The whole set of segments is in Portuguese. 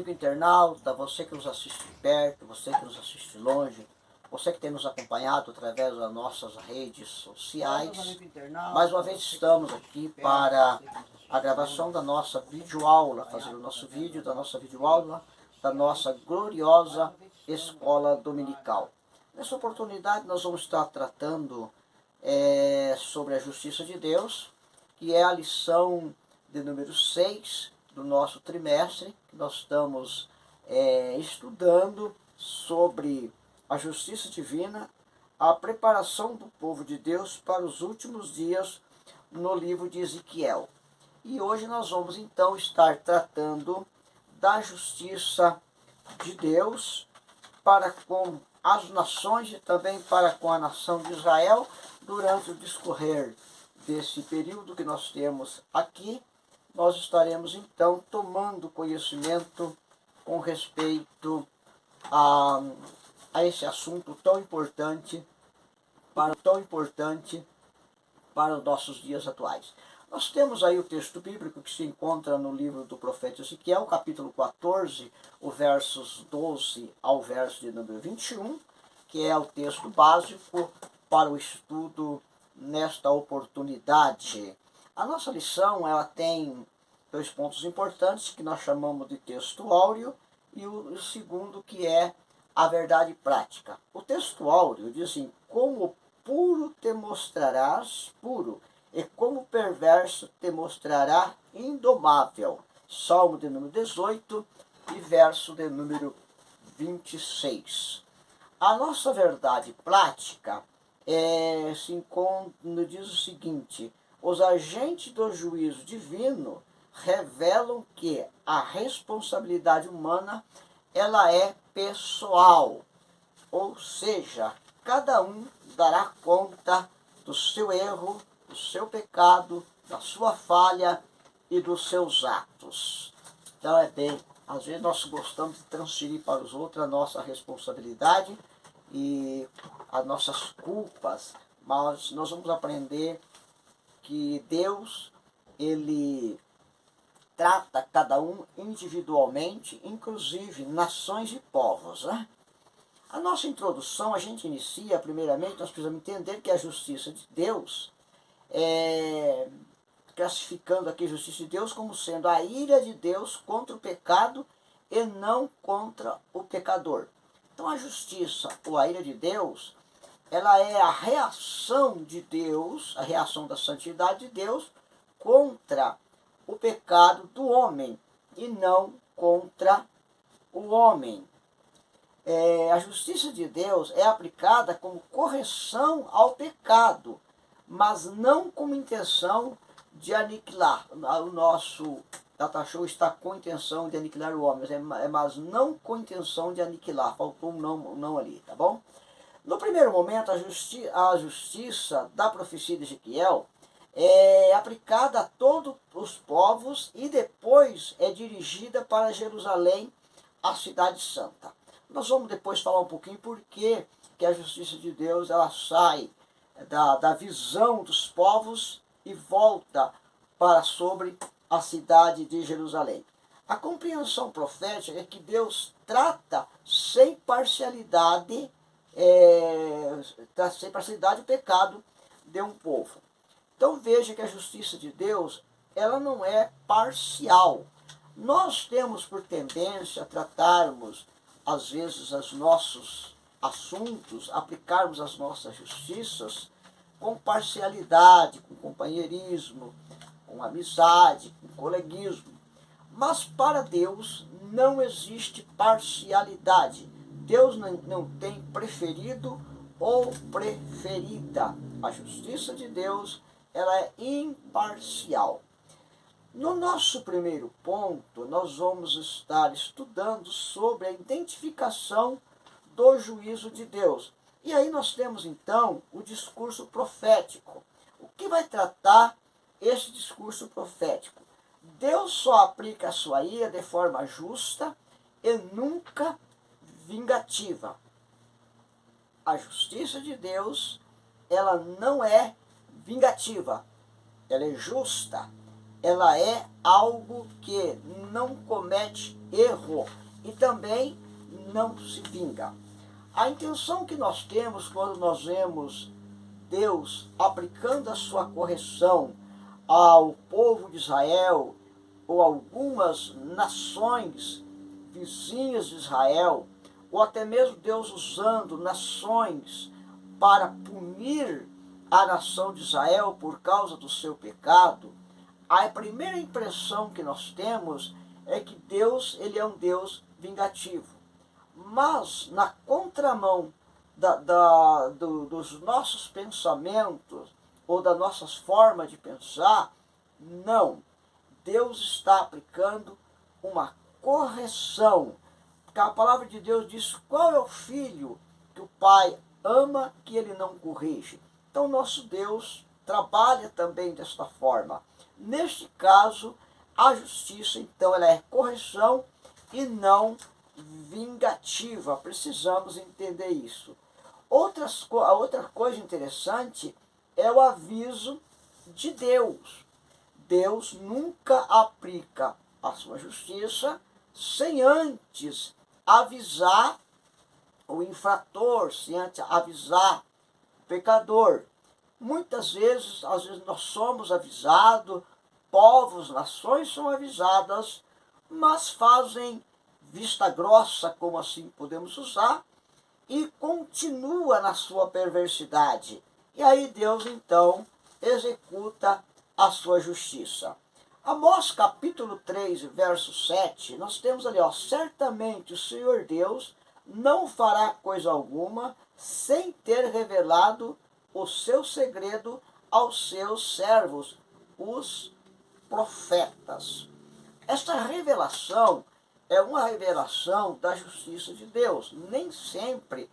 amigo internauta, você que nos assiste de perto, você que nos assiste de longe, você que tem nos acompanhado através das nossas redes sociais, mais uma vez estamos aqui para a gravação da nossa videoaula, fazendo o nosso vídeo da nossa videoaula, da nossa gloriosa escola dominical. Nessa oportunidade nós vamos estar tratando sobre a justiça de Deus, que é a lição de número 6 do nosso trimestre, que nós estamos estudando sobre a justiça divina, a preparação do povo de Deus para os últimos dias no livro de Ezequiel. E hoje nós vamos então estar tratando da justiça de Deus para com as nações e também para com a nação de Israel durante o discorrer desse período que nós temos aqui. Nós estaremos então tomando conhecimento com respeito a esse assunto tão importante para os nossos dias atuais. Nós temos aí o texto bíblico que se encontra no livro do profeta Ezequiel, capítulo 14, os versos 12 ao verso de número 21, que é o texto básico para o estudo nesta oportunidade. A nossa lição ela tem dois pontos importantes que nós chamamos de texto áureo e o segundo que é a verdade prática. O texto áureo diz assim: como puro te mostrarás puro, e como perverso te mostrará indomável. Salmo de número 18 e verso de número 26. A nossa verdade prática diz o seguinte: os agentes do juízo divino revelam que a responsabilidade humana ela é pessoal, ou seja, cada um dará conta do seu erro, do seu pecado, da sua falha e dos seus atos. Então às vezes nós gostamos de transferir para os outros a nossa responsabilidade e as nossas culpas, mas nós vamos aprender que Deus, ele trata cada um individualmente, inclusive nações e povos, né? A nossa introdução, a gente inicia, primeiramente, nós precisamos entender que a justiça de Deus, classificando aqui a justiça de Deus como sendo a ira de Deus contra o pecado e não contra o pecador. Então a justiça, ou a ira de Deus, ela é a reação de Deus, a reação da santidade de Deus contra o pecado do homem e não contra o homem. A justiça de Deus é aplicada como correção ao pecado, mas não com intenção de aniquilar. O nosso Data Show está com intenção de aniquilar o homem, mas não com intenção de aniquilar. Faltou um não ali, tá bom? No primeiro momento, a justiça da profecia de Ezequiel é aplicada a todos os povos e depois é dirigida para Jerusalém, a cidade santa. Nós vamos depois falar um pouquinho por que a justiça de Deus ela sai da visão dos povos e volta para sobre a cidade de Jerusalém. A compreensão profética é que Deus trata sem parcialidade o pecado de um povo. Então veja que a justiça de Deus ela não é parcial. Nós temos por tendência a tratarmos às vezes os nossos assuntos, aplicarmos as nossas justiças com parcialidade, com companheirismo, com amizade, com coleguismo. Mas para Deus não existe parcialidade. Deus não tem preferido ou preferida. A justiça de Deus ela é imparcial. No nosso primeiro ponto, nós vamos estar estudando sobre a identificação do juízo de Deus. E aí nós temos então o discurso profético. O que vai tratar esse discurso profético? Deus só aplica a sua ira de forma justa e nunca vingativa. A justiça de Deus, ela não é vingativa, ela é justa. ela é algo que não comete erro e também não se vinga. A intenção que nós temos quando nós vemos Deus aplicando a sua correção ao povo de Israel ou algumas nações vizinhas de Israel, ou até mesmo Deus usando nações para punir a nação de Israel por causa do seu pecado, a primeira impressão que nós temos é que Deus, ele é um Deus vingativo. Mas, na contramão dos nossos pensamentos ou das nossas formas de pensar, não. Deus está aplicando uma correção. Porque a palavra de Deus diz qual é o filho que o pai ama que ele não corrige. Então, nosso Deus trabalha também desta forma. Neste caso, a justiça, então, ela é correção e não vingativa. Precisamos entender isso. A outra coisa interessante é o aviso de Deus. Deus nunca aplica a sua justiça sem antes avisar o infrator, sem antes avisar o pecador. Muitas vezes, às vezes nós somos avisados, povos, nações são avisadas, mas fazem vista grossa, como assim podemos usar, e continua na sua perversidade. E aí Deus, então, executa a sua justiça. Amós capítulo 3, verso 7, nós temos ali, certamente o Senhor Deus não fará coisa alguma sem ter revelado o seu segredo aos seus servos, os profetas. Esta revelação é uma revelação da justiça de Deus. Nem sempre,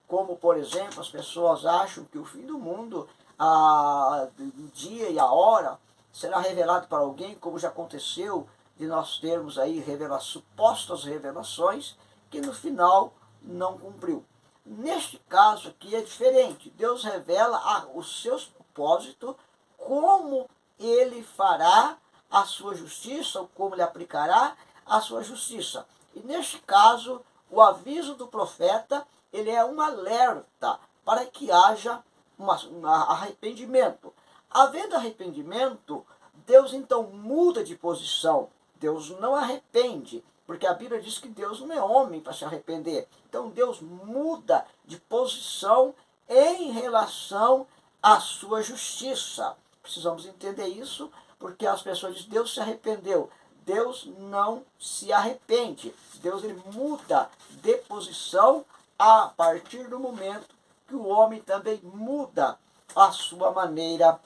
como por exemplo, as pessoas acham que o fim do mundo, o dia e a hora, será revelado para alguém, como já aconteceu de nós termos aí supostas revelações, que no final não cumpriu. Neste caso aqui é diferente. Deus revela os seus propósitos, como ele fará a sua justiça, como ele aplicará a sua justiça. E neste caso, o aviso do profeta, ele é um alerta para que haja um arrependimento. Havendo arrependimento, Deus então muda de posição. Deus não arrepende, porque a Bíblia diz que Deus não é homem para se arrepender. Então Deus muda de posição em relação à sua justiça. Precisamos entender isso, porque as pessoas dizem, Deus se arrependeu. Deus não se arrepende. Deus ele muda de posição a partir do momento que o homem também muda a sua maneira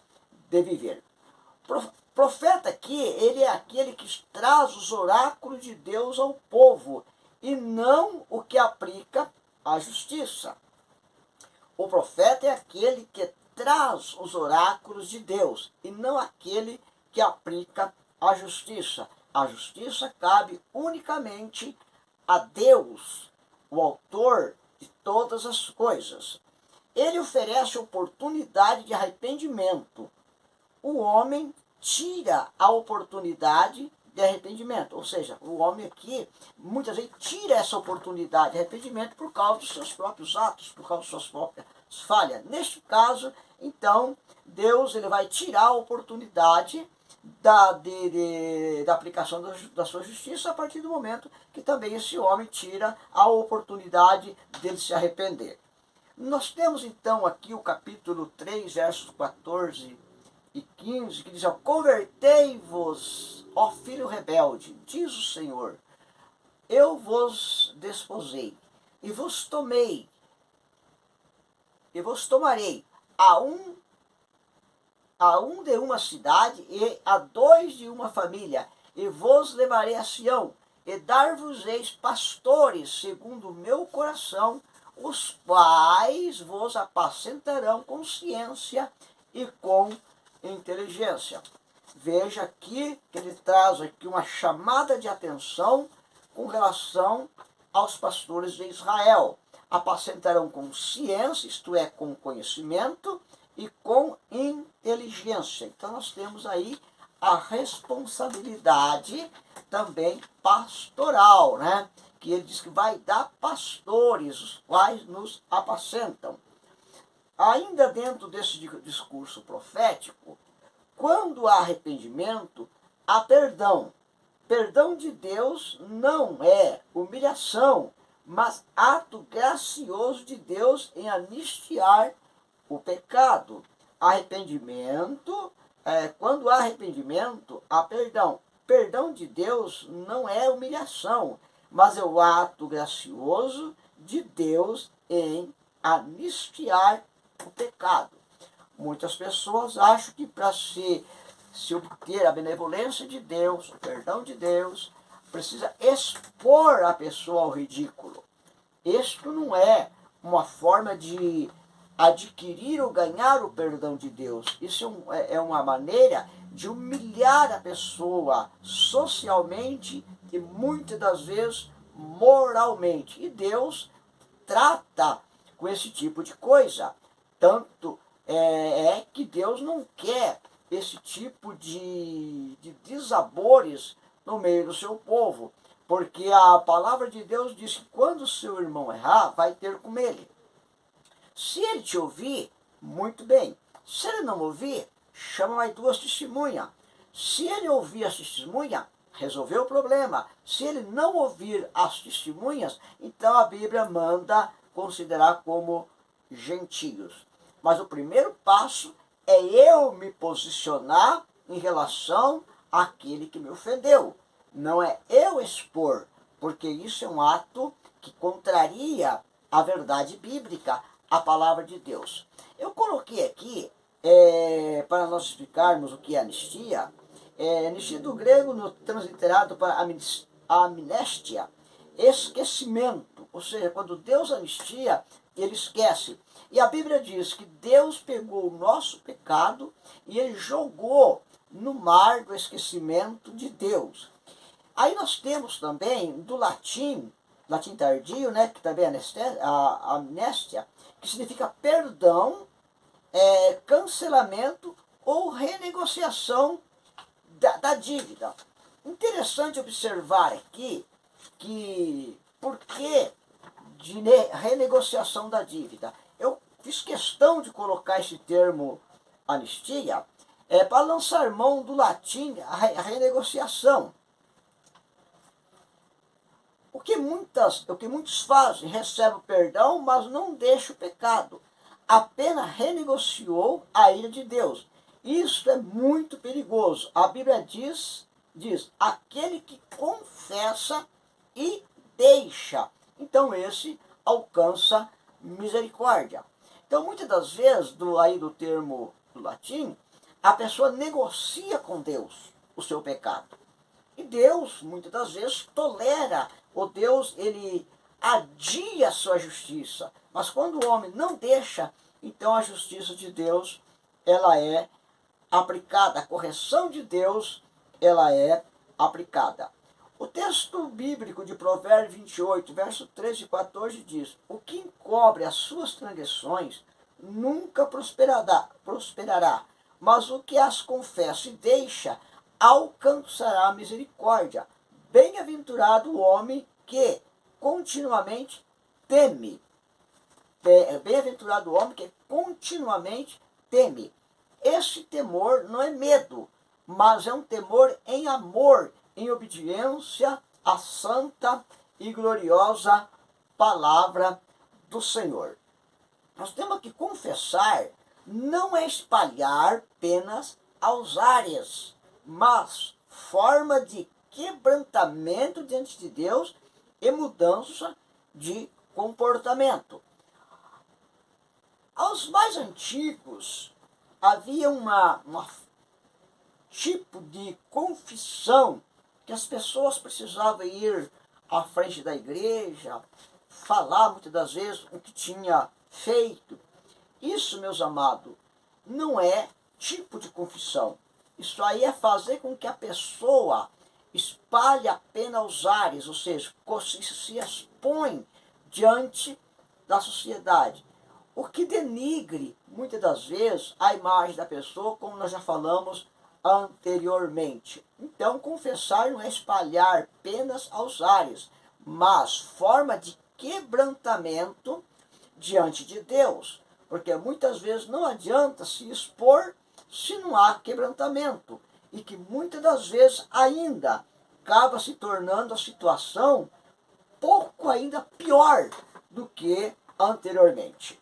de viver. Profeta aqui, ele é aquele que traz os oráculos de Deus ao povo e não o que aplica a justiça. O profeta é aquele que traz os oráculos de Deus e não aquele que aplica a justiça. A justiça cabe unicamente a Deus, o autor de todas as coisas. Ele oferece oportunidade de arrependimento. O homem tira a oportunidade de arrependimento. Ou seja, o homem aqui, muitas vezes, tira essa oportunidade de arrependimento por causa dos seus próprios atos, por causa das suas próprias falhas. Neste caso, então, Deus ele vai tirar a oportunidade da aplicação da sua justiça a partir do momento que também esse homem tira a oportunidade dele se arrepender. Nós temos então aqui o capítulo 3, versos 14 e 15, que diz, convertei-vos, ó filho rebelde, diz o Senhor, eu vos desposei, e vos tomarei a um de uma cidade e a dois de uma família, e vos levarei a Sião, e dar-vos-eis pastores segundo o meu coração, os quais vos apacentarão com ciência e com inteligência. Veja aqui que ele traz aqui uma chamada de atenção com relação aos pastores de Israel. Apacentarão com ciência, isto é, com conhecimento e com inteligência. Então nós temos aí a responsabilidade também pastoral, né? Que ele diz que vai dar pastores, os quais nos apacentam. Ainda dentro desse discurso profético, quando há arrependimento, há perdão. Perdão de Deus não é humilhação, mas ato gracioso de Deus em anistiar o pecado. Arrependimento, quando há arrependimento, há perdão. Perdão de Deus não é humilhação, mas é o ato gracioso de Deus em anistiar o pecado. Muitas pessoas acham que para se obter a benevolência de Deus, o perdão de Deus, precisa expor a pessoa ao ridículo. Isto não é uma forma de adquirir ou ganhar o perdão de Deus. Isso é uma maneira de humilhar a pessoa socialmente e muitas das vezes moralmente. E Deus trata com esse tipo de coisa. Tanto é que Deus não quer esse tipo de desabores no meio do seu povo. Porque a palavra de Deus diz que quando o seu irmão errar, vai ter com ele. Se ele te ouvir, muito bem. Se ele não ouvir, chama mais duas testemunhas. Se ele ouvir as testemunhas, resolveu o problema. Se ele não ouvir as testemunhas, então a Bíblia manda considerar como gentios. Mas o primeiro passo é eu me posicionar em relação àquele que me ofendeu. Não é eu expor, porque isso é um ato que contraria a verdade bíblica, a palavra de Deus. Eu coloquei aqui, para nós explicarmos o que é anistia, anistia do grego, no transliterado para amnestia, esquecimento. Ou seja, quando Deus anistia, ele esquece. E a Bíblia diz que Deus pegou o nosso pecado e ele jogou no mar do esquecimento de Deus. Aí nós temos também do latim tardio, né, que também é a amnestia, que significa perdão, cancelamento ou renegociação da dívida. Interessante observar aqui que por que de renegociação da dívida? Eu fiz questão de colocar esse termo anistia para lançar mão do latim a renegociação. O que muitos fazem, recebem o perdão, mas não deixam o pecado. Apenas renegociou a ira de Deus. Isso é muito perigoso. A Bíblia diz, aquele que confessa e deixa. Então esse alcança misericórdia. Então muitas das vezes, do termo do latim, a pessoa negocia com Deus o seu pecado. E Deus, muitas das vezes, tolera, ou Deus, ele adia a sua justiça. Mas quando o homem não deixa, então a justiça de Deus, ela é aplicada. A correção de Deus, ela é aplicada. O texto bíblico de Provérbios 28, verso 13 e 14 diz: o que encobre as suas transgressões nunca prosperará, mas o que as confessa e deixa alcançará a misericórdia. Bem-aventurado o homem que continuamente teme. Bem-aventurado o homem que continuamente teme. Esse temor não é medo, mas é um temor em amor, em obediência à santa e gloriosa palavra do Senhor. Nós temos que confessar, não é espalhar penas aos ares, mas forma de quebrantamento diante de Deus e mudança de comportamento. Aos mais antigos, havia uma tipo de confissão que as pessoas precisavam ir à frente da igreja, falar muitas das vezes o que tinha feito. Isso, meus amados, não é tipo de confissão. Isso aí é fazer com que a pessoa espalhe a pena aos ares, ou seja, se expõe diante da sociedade. O que denigre, muitas das vezes, a imagem da pessoa, como nós já falamos anteriormente. Então, confessar não é espalhar penas aos ares, mas forma de quebrantamento diante de Deus. Porque muitas vezes não adianta se expor se não há quebrantamento. E que muitas das vezes ainda acaba se tornando a situação pouco ainda pior do que anteriormente.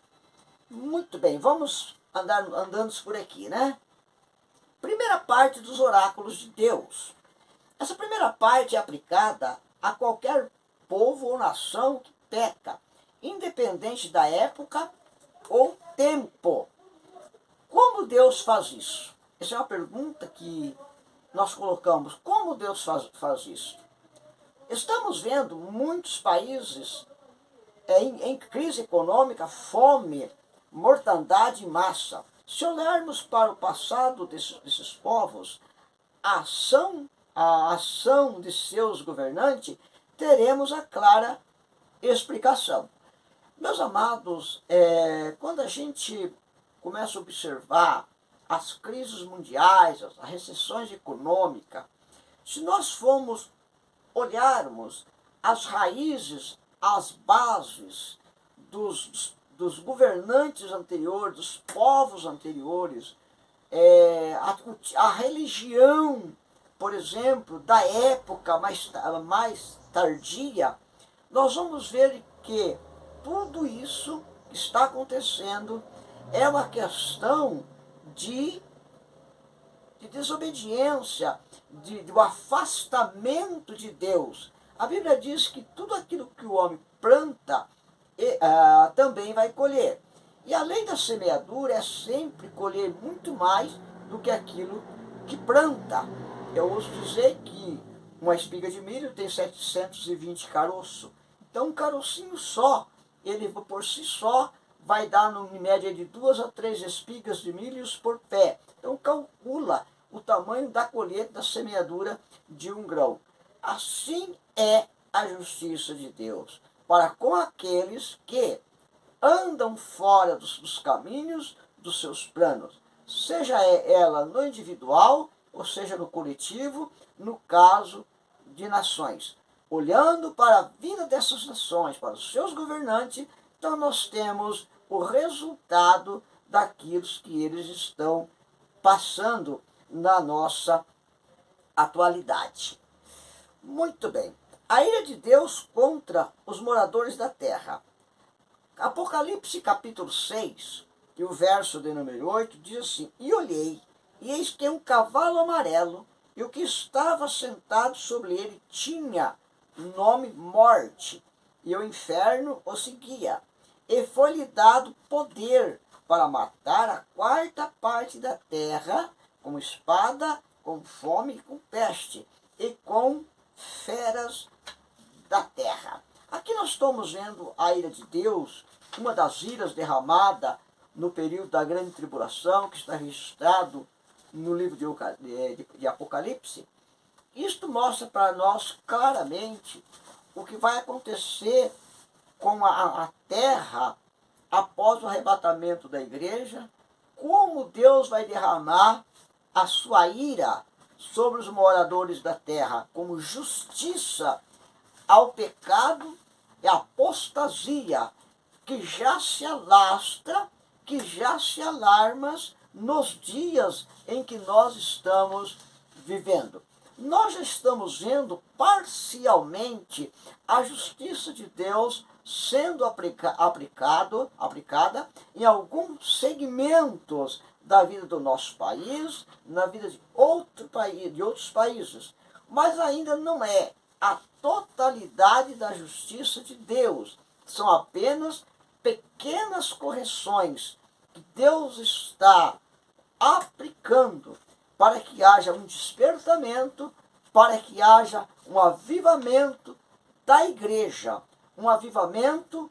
Muito bem, vamos andando por aqui, né? Primeira parte dos oráculos de Deus. Essa primeira parte é aplicada a qualquer povo ou nação que peca, independente da época ou tempo. Como Deus faz isso? Essa é uma pergunta que nós colocamos. Como Deus faz isso? Estamos vendo muitos países em crise econômica, fome, mortandade em massa. Se olharmos para o passado desses povos, a ação de seus governantes, teremos a clara explicação. Meus amados, quando a gente começa a observar as crises mundiais, as recessões econômicas, se nós formos olharmos as raízes, as bases dos governantes anteriores, dos povos anteriores, a religião, por exemplo, da época mais tardia, nós vamos ver que tudo isso que está acontecendo é uma questão de desobediência, do afastamento de Deus. A Bíblia diz que tudo aquilo que o homem planta também vai colher. E além da semeadura, é sempre colher muito mais do que aquilo que planta. Eu ouço dizer que uma espiga de milho tem 720 caroços. Então um carocinho só, ele por si só, vai dar em média de 2 a 3 espigas de milho por pé. Então calcula o tamanho da colheita, da semeadura de um grão. Assim é a justiça de Deus para com aqueles que andam fora dos caminhos dos seus planos, seja ela no individual, ou seja no coletivo, no caso de nações. Olhando para a vida dessas nações, para os seus governantes, então nós temos o resultado daquilo que eles estão passando na nossa atualidade. Muito bem. A ira de Deus contra os moradores da terra. Apocalipse capítulo 6, e o verso de número 8, diz assim: E olhei, e eis que um cavalo amarelo, e o que estava sentado sobre ele tinha nome Morte, e o inferno o seguia. E foi-lhe dado poder para matar a quarta parte da terra, com espada, com fome, com peste, e com feras da terra. Aqui nós estamos vendo a ira de Deus, uma das iras derramada no período da grande tribulação, que está registrado no livro de Apocalipse. Isto mostra para nós claramente o que vai acontecer com a terra após o arrebatamento da igreja, como Deus vai derramar a sua ira sobre os moradores da terra, como justiça ao pecado e apostasia que já se alastra, que já se alarma nos dias em que nós estamos vivendo. Nós já estamos vendo parcialmente a justiça de Deus sendo aplicada em alguns segmentos da vida do nosso país, na vida de outros países. Mas ainda não é a totalidade da justiça de Deus. São apenas pequenas correções que Deus está aplicando para que haja um despertamento, para que haja um avivamento da igreja, um avivamento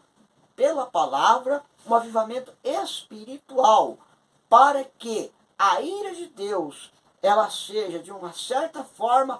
pela palavra, um avivamento espiritual, para que a ira de Deus ela seja de uma certa forma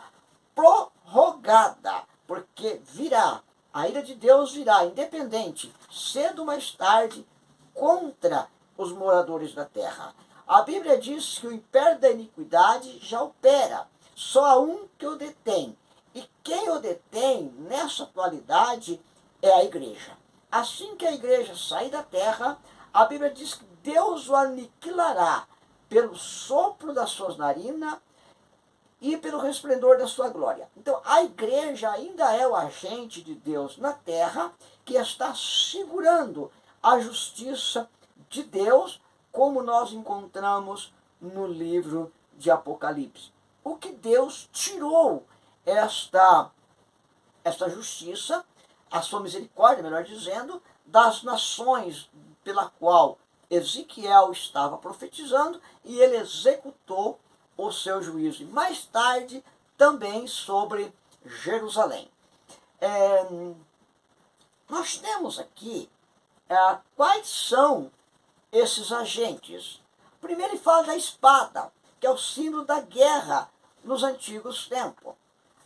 prorrogada, porque virá, a ira de Deus virá, independente, cedo ou mais tarde, contra os moradores da terra. A Bíblia diz que o império da iniquidade já opera, só há um que o detém. E quem o detém nessa atualidade é a igreja. Assim que a igreja sair da terra, a Bíblia diz que Deus o aniquilará pelo sopro das suas narinas e pelo resplendor da sua glória. Então, a igreja ainda é o agente de Deus na terra que está segurando a justiça de Deus, como nós encontramos no livro de Apocalipse. O que Deus tirou esta justiça, a sua misericórdia, melhor dizendo, das nações pela qual Ezequiel estava profetizando, e ele executou o seu juízo. E mais tarde, também sobre Jerusalém. Nós temos aqui quais são esses agentes. Primeiro ele fala da espada, que é o símbolo da guerra nos antigos tempos.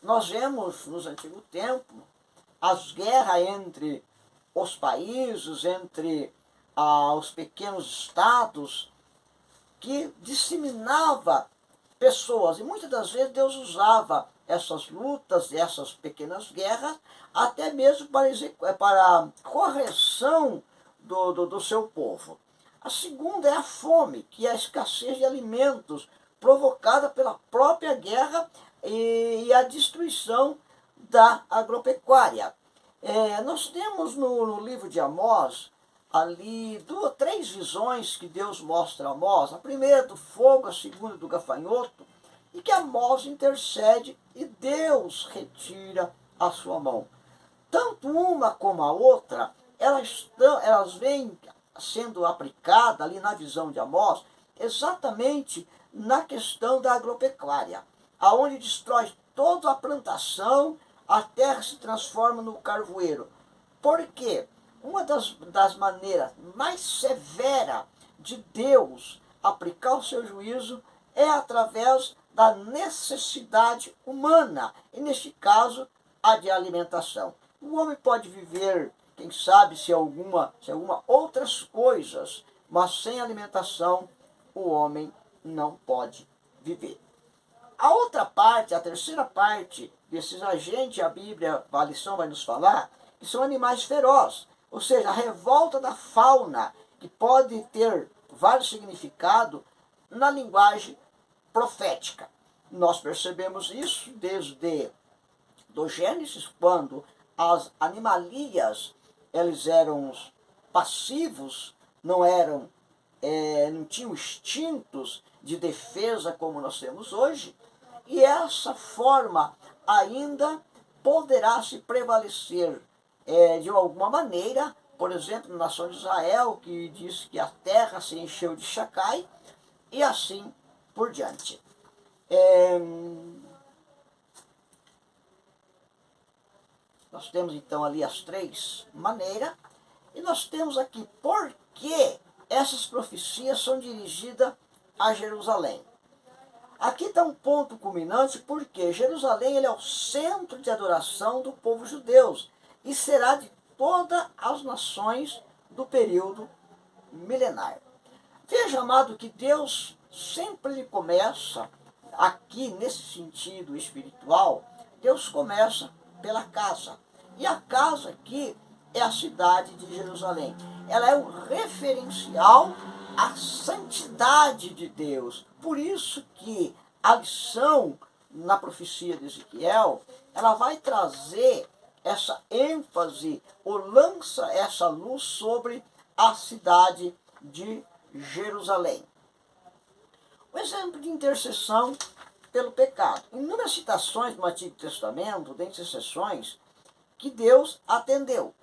Nós vemos nos antigos tempos as guerras entre os países, entre os pequenos estados, que disseminava pessoas. E muitas das vezes Deus usava essas lutas, essas pequenas guerras, até mesmo para correção do seu povo. A segunda é a fome, que é a escassez de alimentos provocada pela própria guerra e a destruição da agropecuária. Nós temos no livro de Amós ali três visões que Deus mostra a Amós. A primeira do fogo, a segunda do gafanhoto, e que Amós intercede e Deus retira a sua mão. Tanto uma como a outra, elas vêm sendo aplicadas ali na visão de Amós, exatamente na questão da agropecuária, aonde destrói toda a plantação, a terra se transforma no carvoeiro. Por quê? Uma das maneiras mais severas de Deus aplicar o seu juízo é através da necessidade humana, e neste caso, a de alimentação. O homem pode viver, quem sabe, se alguma outras coisas, mas sem alimentação o homem não pode viver. A outra parte, a terceira parte desses agentes, a Bíblia, a lição vai nos falar, que são animais ferozes, ou seja, a revolta da fauna, que pode ter vários significados na linguagem profética. Nós percebemos isso desde do Gênesis, quando as animalias eles eram passivos, não tinham instintos de defesa como nós temos hoje, e essa forma ainda poderá se prevalecer de alguma maneira, por exemplo, na nação de Israel, que diz que a terra se encheu de chacai, e assim por diante. Nós temos então ali as três maneiras, e nós temos aqui por que essas profecias são dirigidas a Jerusalém. Aqui está um ponto culminante, porque Jerusalém ele é o centro de adoração do povo judeu e será de todas as nações do período milenar. Veja, amado, que Deus sempre começa, aqui nesse sentido espiritual, Deus começa pela casa. E a casa aqui é a cidade de Jerusalém. Ela é um referencial à santidade de Deus. Por isso que a lição na profecia de Ezequiel, ela vai trazer essa ênfase, ou lança essa luz sobre a cidade de Jerusalém. Um exemplo de intercessão pelo pecado. Inúmeras citações no Antigo Testamento de intercessões que Deus atendeu.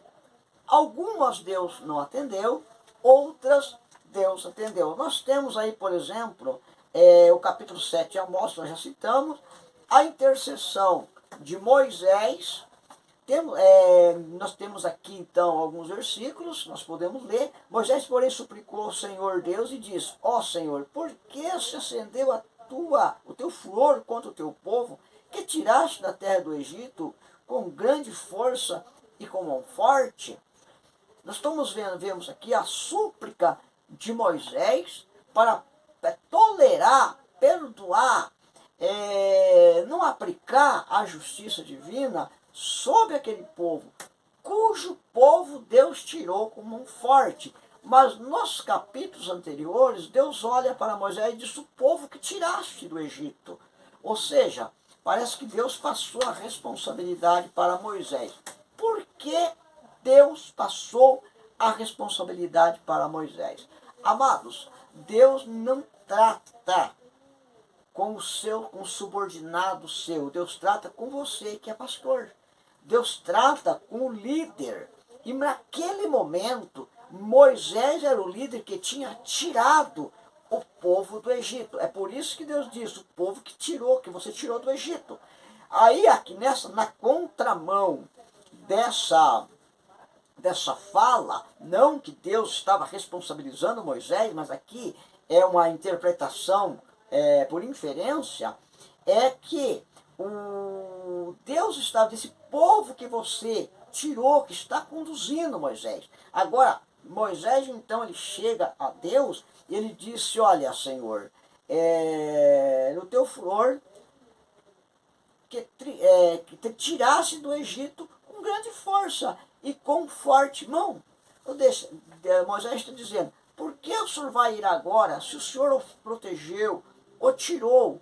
Algumas Deus não atendeu, outras Deus atendeu. Nós temos aí, por exemplo, o capítulo 7 de Amós, nós já citamos, a intercessão de Moisés. Nós temos aqui, então, alguns versículos, nós podemos ler. Moisés, porém, suplicou ao Senhor Deus e disse: ó Senhor, por que se acendeu o teu furor contra o teu povo, que tiraste da terra do Egito com grande força e com mão forte? Nós vemos aqui a súplica de Moisés para tolerar, perdoar, não aplicar a justiça divina sobre aquele povo, cujo povo Deus tirou com mão forte. Mas nos capítulos anteriores, Deus olha para Moisés e diz: o povo que tiraste do Egito. Ou seja, parece que Deus passou a responsabilidade para Moisés. Por que Deus passou a responsabilidade para Moisés? Amados, Deus não trata com o subordinado seu. Deus trata com você que é pastor. Deus trata com o líder. E naquele momento, Moisés era o líder que tinha tirado o povo do Egito. É por isso que Deus diz: o povo que você tirou do Egito. Aí, aqui na contramão dessa fala, não que Deus estava responsabilizando Moisés, mas aqui é uma interpretação por inferência, é que o Deus estava desse povo que você tirou, que está conduzindo Moisés. Agora, Moisés, então, ele chega a Deus e ele disse: olha, Senhor, no teu furor, que te tirasse do Egito com grande força e com forte mão. Moisés está dizendo: por que o Senhor vai ir agora, se o Senhor o protegeu, o tirou?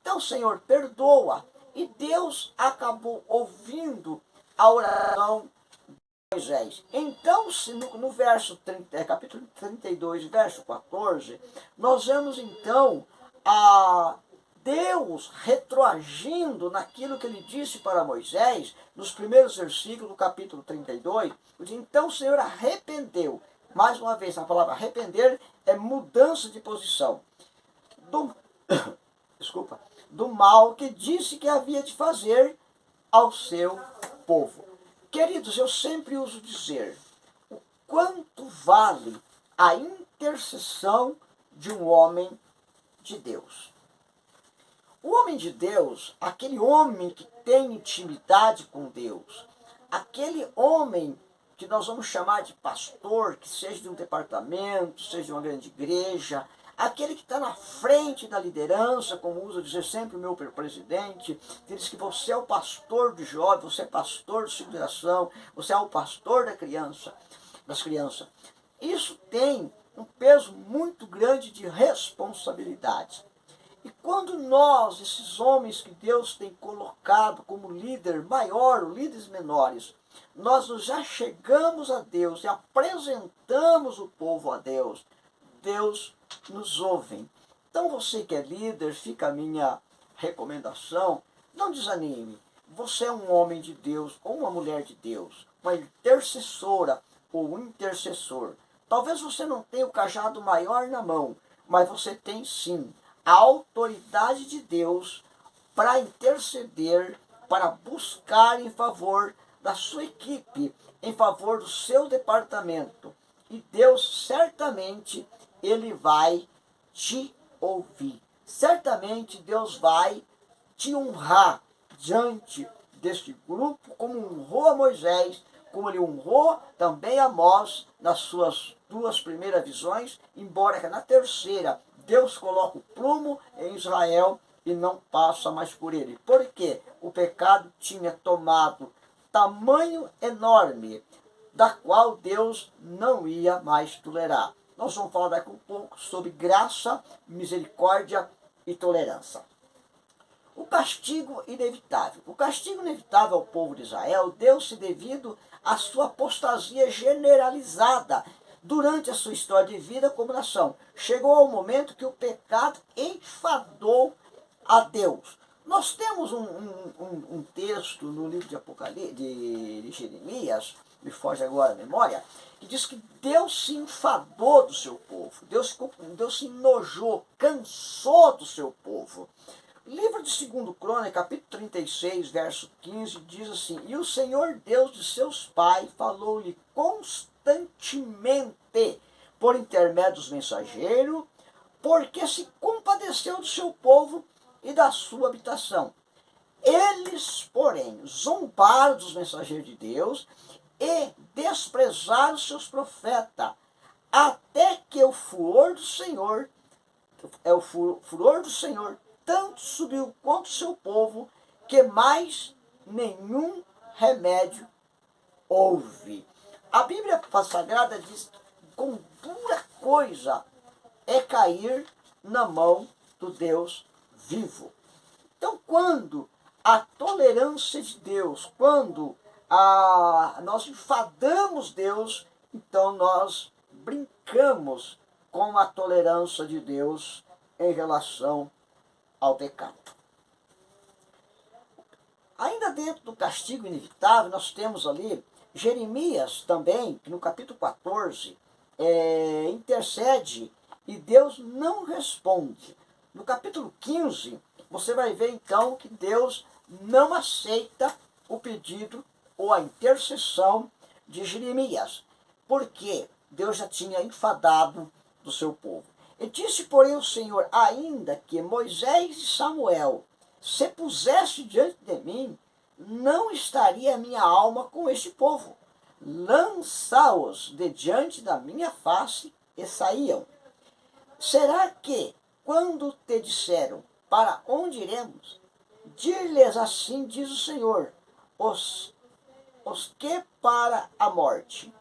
Então, Senhor, perdoa. E Deus acabou ouvindo a oração de Moisés. Então, no capítulo 32, verso 14, nós vemos então a Deus retroagindo naquilo que ele disse para Moisés, nos primeiros versículos do capítulo 32. Então o Senhor arrependeu. Mais uma vez, a palavra arrepender é mudança de posição. Do mal que disse que havia de fazer ao seu povo. Queridos, eu sempre uso dizer: o quanto vale a intercessão de um homem de Deus. O homem de Deus, aquele homem que tem intimidade com Deus, aquele homem que nós vamos chamar de pastor, que seja de um departamento, seja de uma grande igreja, aquele que está na frente da liderança, como usa dizer sempre o meu presidente, diz que você é o pastor do jovem, você é pastor de civilização, você é o pastor das crianças. Isso tem um peso muito grande de responsabilidade. E quando nós, esses homens que Deus tem colocado como líder maior, ou líderes menores, nós já chegamos a Deus e apresentamos o povo a Deus, Deus nos ouve. Então você que é líder, fica a minha recomendação: não desanime. Você é um homem de Deus ou uma mulher de Deus, uma intercessora ou um intercessor. Talvez você não tenha o cajado maior na mão, mas você tem sim a autoridade de Deus para interceder, para buscar em favor da sua equipe, em favor do seu departamento. E Deus certamente ele vai te ouvir. Certamente Deus vai te honrar diante deste grupo, como honrou a Moisés, como ele honrou também a Amós nas suas duas primeiras visões, embora que na terceira Deus coloca o prumo em Israel e não passa mais por ele. Por quê? O pecado tinha tomado tamanho enorme, da qual Deus não ia mais tolerar. Nós vamos falar daqui um pouco sobre graça, misericórdia e tolerância. O castigo inevitável. O castigo inevitável ao povo de Israel deu-se devido à sua apostasia generalizada durante a sua história de vida como nação. Chegou ao momento que o pecado enfadou a Deus. Nós temos um texto no livro de Apocalipse, de Jeremias, me foge agora a memória, que diz que Deus se enfadou do seu povo, Deus se enojou, cansou do seu povo. Livro de 2 Crônicas, capítulo 36, verso 15, diz assim: e o Senhor Deus de seus pais falou-lhe constantemente por intermédio dos mensageiros, porque se compadeceu do seu povo e da sua habitação. Eles, porém, zombaram dos mensageiros de Deus e desprezaram seus profetas, até que o furor do Senhor é o furor do Senhor, tanto subiu contra o seu povo, que mais nenhum remédio houve. A Bíblia Sagrada diz que com dura coisa é cair na mão do Deus vivo. Então, quando a tolerância de Deus, quando nós enfadamos Deus, então nós brincamos com a tolerância de Deus em relação ao pecado. Ainda dentro do castigo inevitável, nós temos ali Jeremias também, que no capítulo 14, intercede e Deus não responde. No capítulo 15, você vai ver então que Deus não aceita o pedido ou a intercessão de Jeremias, porque Deus já tinha enfadado do seu povo. E disse, porém, o Senhor, ainda que Moisés e Samuel se pusesse diante de mim, não estaria a minha alma com este povo. Lança-os de diante da minha face e saíam. Será que, quando te disseram, para onde iremos? Dir-lhes assim, diz o Senhor, os que para a morte,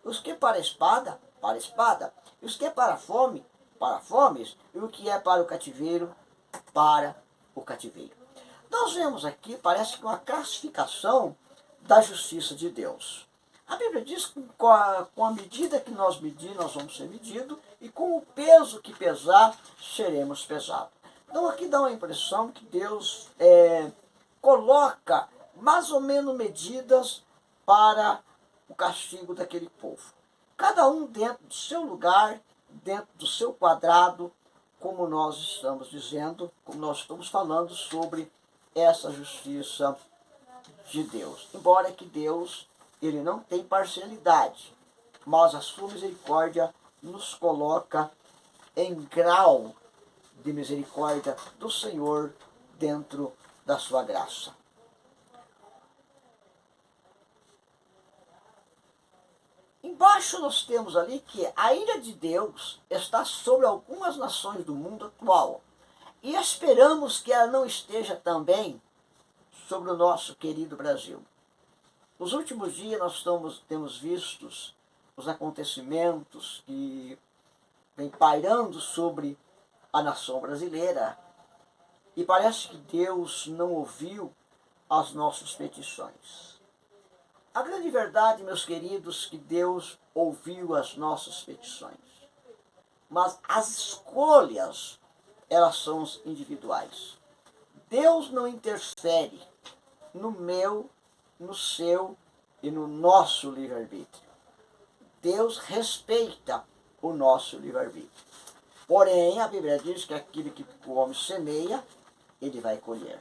os que para a espada, e os que para a fome, para fomes, e o que é para o cativeiro, para o cativeiro. Nós vemos aqui, parece que uma classificação da justiça de Deus. A Bíblia diz que com a medida que nós medir, nós vamos ser medidos, e com o peso que pesar, seremos pesados. Então aqui dá uma impressão que Deus coloca mais ou menos medidas para o castigo daquele povo. Cada um dentro do seu lugar, dentro do seu quadrado, como nós estamos dizendo, como nós estamos falando sobre essa justiça de Deus. Embora que Deus, ele não tem parcialidade, mas a sua misericórdia nos coloca em grau de misericórdia do Senhor dentro da sua graça. Embaixo nós temos ali que a ira de Deus está sobre algumas nações do mundo atual. E esperamos que ela não esteja também sobre o nosso querido Brasil. Nos últimos dias nós temos visto os acontecimentos que vêm pairando sobre a nação brasileira. E parece que Deus não ouviu as nossas petições. A grande verdade, meus queridos, que Deus ouviu as nossas petições. Mas as escolhas, elas são individuais. Deus não interfere no meu, no seu e no nosso livre-arbítrio. Deus respeita o nosso livre-arbítrio. Porém, a Bíblia diz que aquilo que o homem semeia, ele vai colher.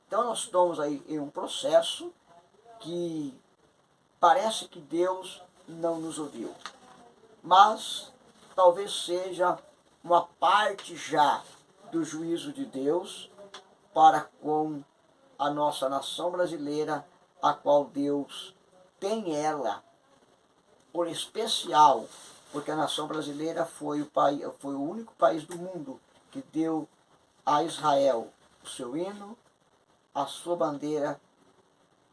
Então nós estamos aí em um processo que parece que Deus não nos ouviu. Mas talvez seja uma parte já do juízo de Deus para com a nossa nação brasileira, a qual Deus tem ela por especial, porque a nação brasileira foi o único país do mundo que deu a Israel o seu hino, a sua bandeira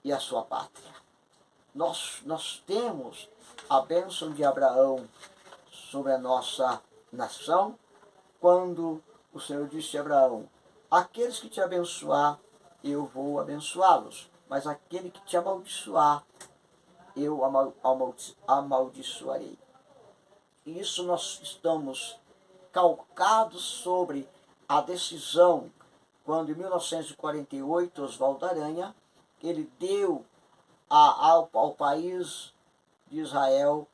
e a sua pátria. Nós temos a bênção de Abraão sobre a nossa nação, quando o Senhor disse a Abraão, aqueles que te abençoar, eu vou abençoá-los, mas aquele que te amaldiçoar, eu amaldiçoarei. E isso nós estamos calcados sobre a decisão, quando em 1948, Oswaldo Aranha, ele deu ao país de Israel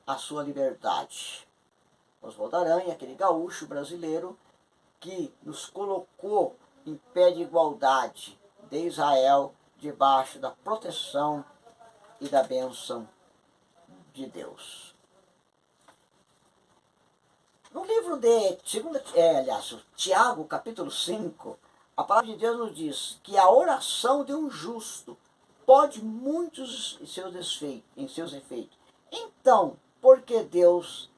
a sua liberdade. Oswaldo Aranha, aquele gaúcho brasileiro que nos colocou em pé de igualdade de Israel, debaixo da proteção e da bênção de Deus. No livro de Tiago, capítulo 5, a palavra de Deus nos diz que a oração de um justo pode muitos em seus efeitos. Então, por que Deus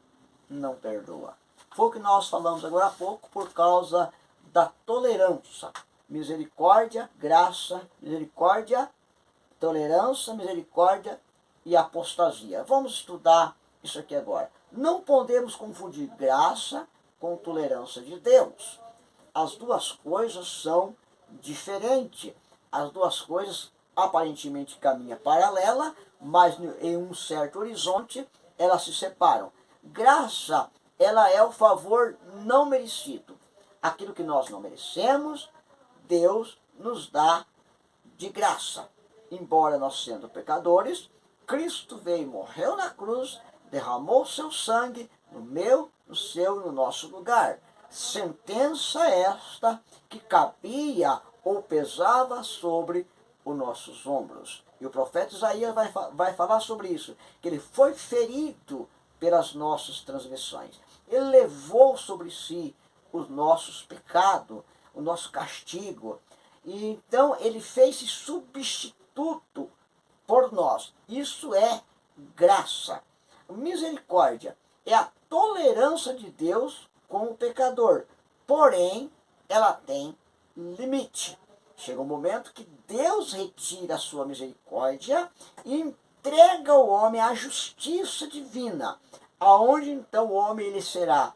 não perdoa? Foi o que nós falamos agora há pouco por causa da tolerância. Misericórdia, graça, misericórdia, tolerância, misericórdia e apostasia. Vamos estudar isso aqui agora. Não podemos confundir graça com tolerância de Deus. As duas coisas são diferentes. As duas coisas aparentemente caminham paralela, mas em um certo horizonte elas se separam. Graça, ela é o favor não merecido. Aquilo que nós não merecemos, Deus nos dá de graça. Embora nós sendo pecadores, Cristo veio e morreu na cruz, derramou seu sangue no meu, no seu e no nosso lugar. Sentença esta que cabia ou pesava sobre os nossos ombros. E o profeta Isaías vai falar sobre isso, que ele foi ferido pelas nossas transgressões. Ele levou sobre si os nossos pecados, o nosso castigo. E então ele fez-se substituto por nós. Isso é graça. Misericórdia é a tolerância de Deus com o pecador. Porém, ela tem limite. Chega um momento que Deus retira a sua misericórdia e entrega ao homem a justiça divina, aonde então o homem ele será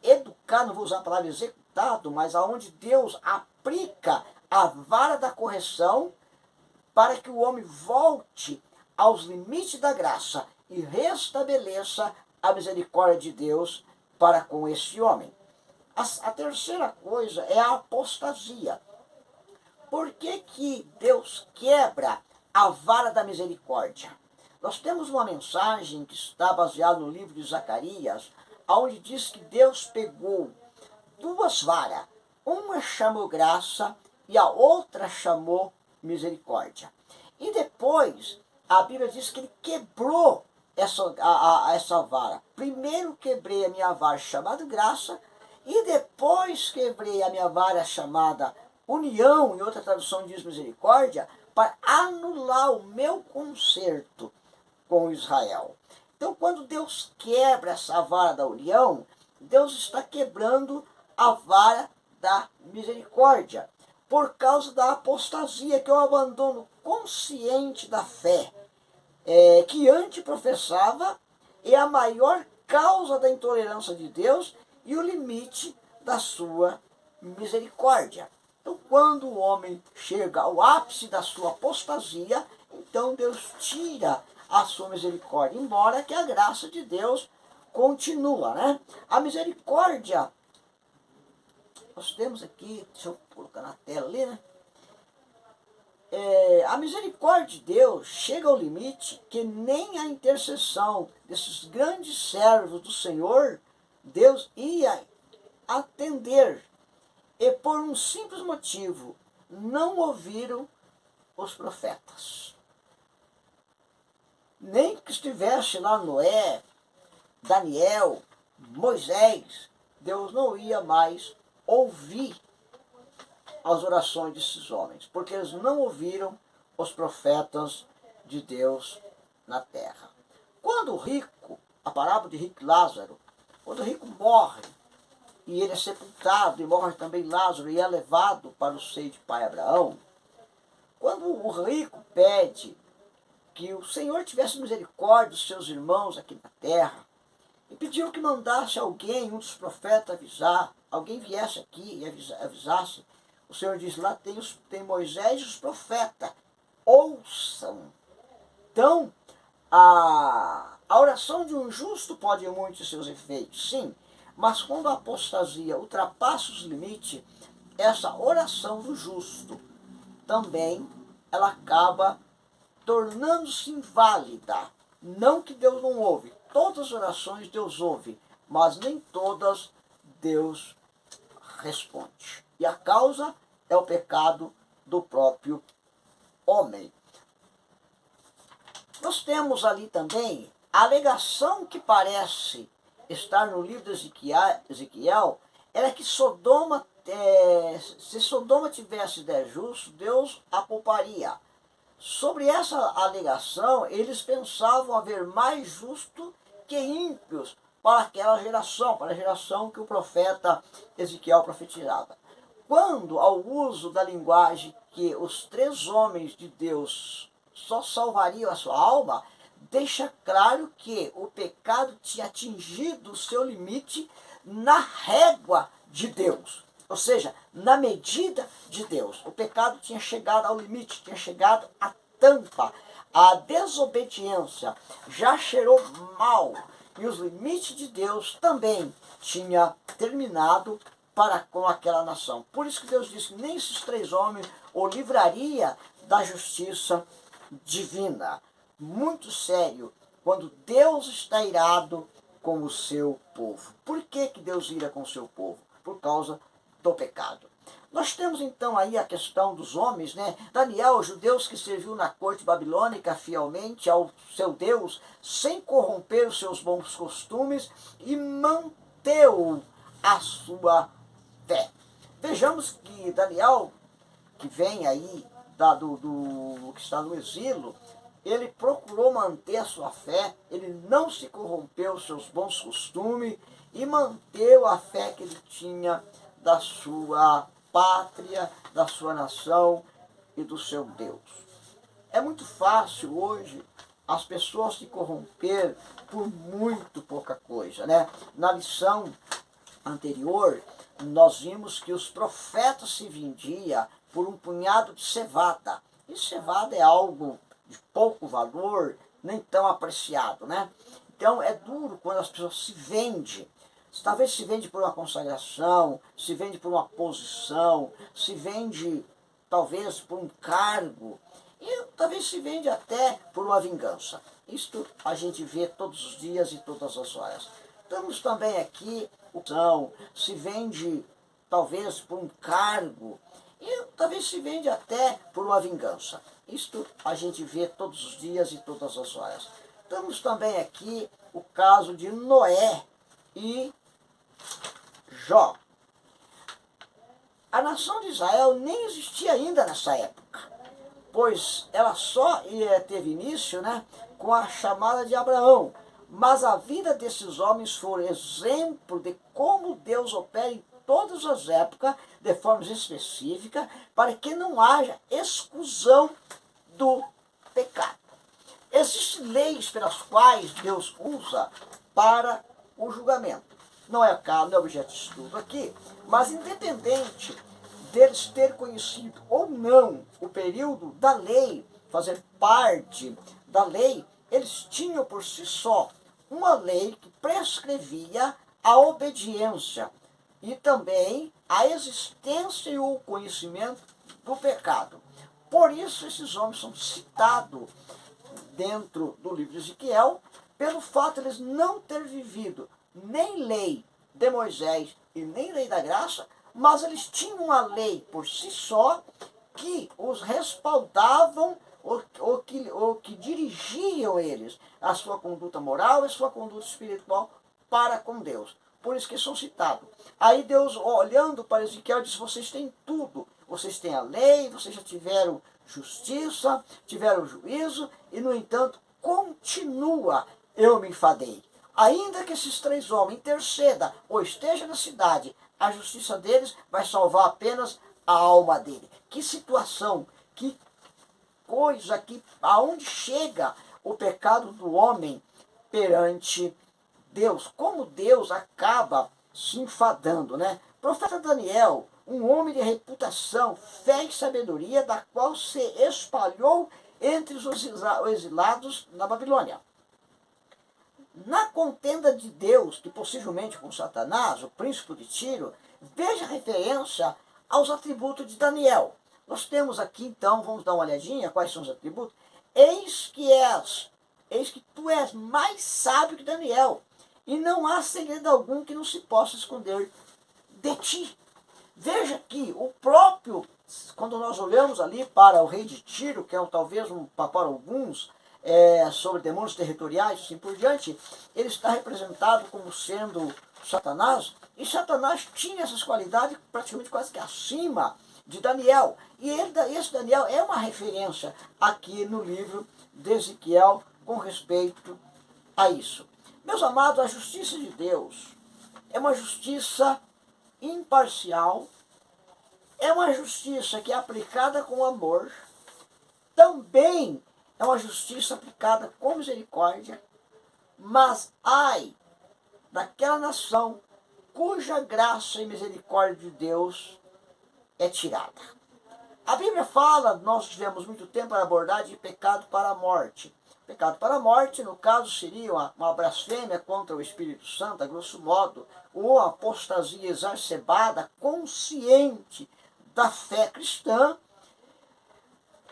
educado, não vou usar a palavra executado, mas aonde Deus aplica a vara da correção para que o homem volte aos limites da graça e restabeleça a misericórdia de Deus para com esse homem. A terceira coisa é a apostasia. Por que que Deus quebra a vara da misericórdia? Nós temos uma mensagem que está baseada no livro de Zacarias, onde diz que Deus pegou duas varas. Uma chamou graça e a outra chamou misericórdia. E depois, a Bíblia diz que ele quebrou essa vara. Primeiro quebrei a minha vara chamada graça, e depois quebrei a minha vara chamada união, em outra tradução diz misericórdia, para anular o meu conserto com Israel. Então, quando Deus quebra essa vara da união, Deus está quebrando a vara da misericórdia, por causa da apostasia, que é o abandono consciente da fé, que antes professava, é a maior causa da intolerância de Deus e o limite da sua misericórdia. Então, quando o homem chega ao ápice da sua apostasia, então Deus tira a sua misericórdia, embora que a graça de Deus continua, né? A misericórdia, nós temos aqui, deixa eu colocar na tela ali, né? A misericórdia de Deus chega ao limite que nem a intercessão desses grandes servos do Senhor, Deus ia atender. E por um simples motivo, não ouviram os profetas. Nem que estivesse lá Noé, Daniel, Moisés, Deus não ia mais ouvir as orações desses homens, porque eles não ouviram os profetas de Deus na terra. Quando o rico, a parábola de rico e Lázaro, quando o rico morre, e ele é sepultado, e morre também Lázaro, e é levado para o seio de pai Abraão, quando o rico pede que o Senhor tivesse misericórdia dos seus irmãos aqui na terra, e pediu que mandasse alguém, um dos profetas, avisar, alguém viesse aqui e avisasse, o Senhor diz, lá tem Moisés e os profetas, ouçam. Então, a oração de um justo pode ter muitos seus efeitos, sim, mas quando a apostasia ultrapassa os limites, essa oração do justo também, ela acaba tornando-se inválida. Não que Deus não ouve, todas as orações Deus ouve, mas nem todas Deus responde. E a causa é o pecado do próprio homem. Nós temos ali também a alegação que parece estar no livro de Ezequiel, era que Sodoma, se Sodoma tivesse 10 justos, Deus a pouparia. Sobre essa alegação, eles pensavam haver mais justos que ímpios para aquela geração, para a geração que o profeta Ezequiel profetizava. Quando ao uso da linguagem que os 3 homens de Deus só salvariam a sua alma, deixa claro que o pecado tinha atingido o seu limite na régua de Deus. Ou seja, na medida de Deus. O pecado tinha chegado ao limite, tinha chegado à tampa. A desobediência já cheirou mal. E os limites de Deus também tinha terminado para com aquela nação. Por isso que Deus disse que nem esses 3 homens o livraria da justiça divina. Muito sério, quando Deus está irado com o seu povo. Por que Deus ira com o seu povo? Por causa do pecado. Nós temos então aí a questão dos homens, né? Daniel, judeus que serviu na corte babilônica fielmente ao seu Deus, sem corromper os seus bons costumes e manteu a sua fé. Vejamos que Daniel, que vem aí do que está no exílio, ele procurou manter a sua fé, ele não se corrompeu os seus bons costumes e manteve a fé que ele tinha da sua pátria, da sua nação e do seu Deus. É muito fácil hoje as pessoas se corromper por muito pouca coisa, né? Na lição anterior, nós vimos que os profetas se vendiam por um punhado de cevada. E cevada é algo de pouco valor, nem tão apreciado, né? Então é duro quando as pessoas se vendem. Talvez se vende por uma consagração, se vende por uma posição, se vende talvez por um cargo, e talvez se vende até por uma vingança. Isto a gente vê todos os dias e todas as horas. Temos também aqui o se vende talvez por um cargo, e talvez se vende até por uma vingança. Isto a gente vê todos os dias e todas as horas. Temos também aqui o caso de Noé e Jó. A nação de Israel nem existia ainda nessa época, pois ela só teve início, né, com a chamada de Abraão. Mas a vida desses homens foi exemplo de como Deus opera em todas as épocas, de forma específica, para que não haja exclusão do pecado. Existem leis pelas quais Deus usa para o julgamento. Não é objeto de estudo aqui, mas independente deles ter conhecido ou não o período da lei, fazer parte da lei, eles tinham por si só uma lei que prescrevia a obediência e também a existência e o conhecimento do pecado. Por isso esses homens são citados dentro do livro de Ezequiel, pelo fato de eles não terem vivido nem lei de Moisés e nem lei da graça, mas eles tinham uma lei por si só que os respaldavam ou que dirigiam eles a sua conduta moral e a sua conduta espiritual para com Deus. Por isso que são citados. Aí Deus, olhando para Ezequiel, disse: vocês têm tudo. Vocês têm a lei, vocês já tiveram justiça, tiveram juízo, e no entanto, continua, eu me enfadei. Ainda que esses 3 homens intercedam ou estejam na cidade, a justiça deles vai salvar apenas a alma dele. Que situação, que coisa, aonde chega o pecado do homem perante Deus. Como Deus acaba se enfadando, né? Profeta Daniel, um homem de reputação, fé e sabedoria, da qual se espalhou entre os exilados na Babilônia. Na contenda de Deus, que possivelmente com Satanás, o príncipe de Tiro, veja a referência aos atributos de Daniel. Nós temos aqui, então, vamos dar uma olhadinha, quais são os atributos. Eis que tu és mais sábio que Daniel, e não há segredo algum que não se possa esconder de ti. Veja que o próprio, quando nós olhamos ali para o rei de Tiro, que é talvez para alguns, sobre demônios territoriais e assim por diante, ele está representado como sendo Satanás, e Satanás tinha essas qualidades praticamente quase que acima de Daniel. E esse Daniel é uma referência aqui no livro de Ezequiel com respeito a isso. Meus amados, a justiça de Deus é uma justiça imparcial, é uma justiça que é aplicada com amor, também é uma justiça aplicada com misericórdia, mas ai daquela nação cuja graça e misericórdia de Deus é tirada. A Bíblia fala, nós tivemos muito tempo para abordar, de pecado para a morte. Pecado para a morte, no caso, seria uma blasfêmia contra o Espírito Santo, a grosso modo, ou a apostasia exacerbada, consciente da fé cristã.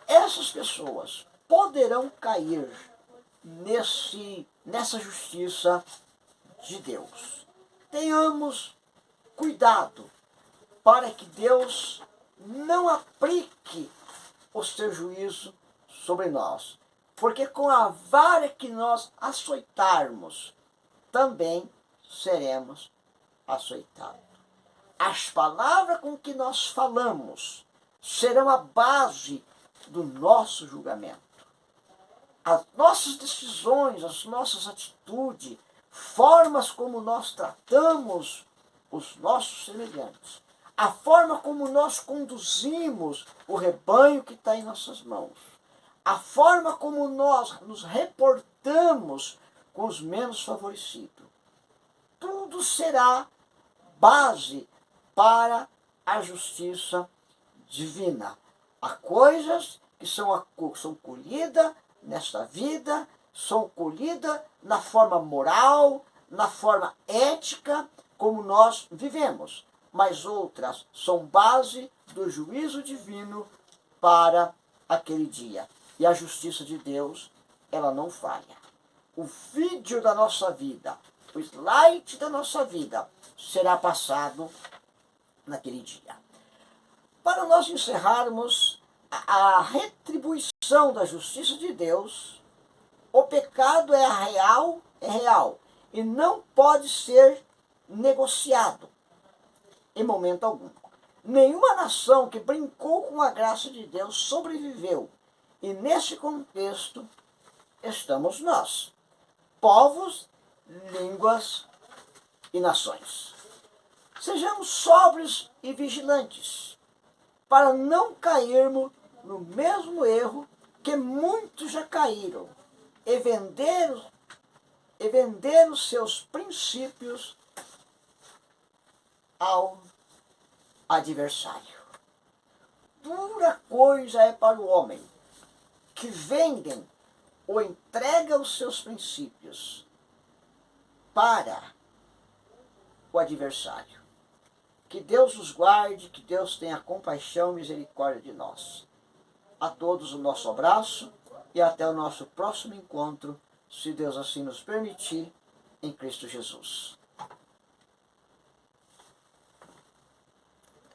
Essas pessoas poderão cair nessa justiça de Deus. Tenhamos cuidado para que Deus não aplique o seu juízo sobre nós. Porque com a vara que nós açoitarmos, também seremos açoitados. As palavras com que nós falamos serão a base do nosso julgamento. As nossas decisões, as nossas atitudes, formas como nós tratamos os nossos semelhantes, a forma como nós conduzimos o rebanho que está em nossas mãos, a forma como nós nos reportamos com os menos favorecidos, tudo será base para a justiça divina. Há coisas que são colhidas nesta vida, são colhidas na forma moral, na forma ética, como nós vivemos. Mas outras são base do juízo divino para aquele dia. E a justiça de Deus, ela não falha. O vídeo da nossa vida, o slide da nossa vida, será passado naquele dia. Para nós encerrarmos a retribuição da justiça de Deus, o pecado é real e não pode ser negociado em momento algum. Nenhuma nação que brincou com a graça de Deus sobreviveu. E nesse contexto estamos nós, povos, línguas e nações. Sejamos sóbrios e vigilantes, para não cairmos no mesmo erro que muitos já caíram, e venderam seus princípios ao adversário. Dura coisa é para o homem que vendem ou entrega os seus princípios para o adversário. Que Deus os guarde, que Deus tenha compaixão e misericórdia de nós. A todos o nosso abraço e até o nosso próximo encontro, se Deus assim nos permitir, em Cristo Jesus.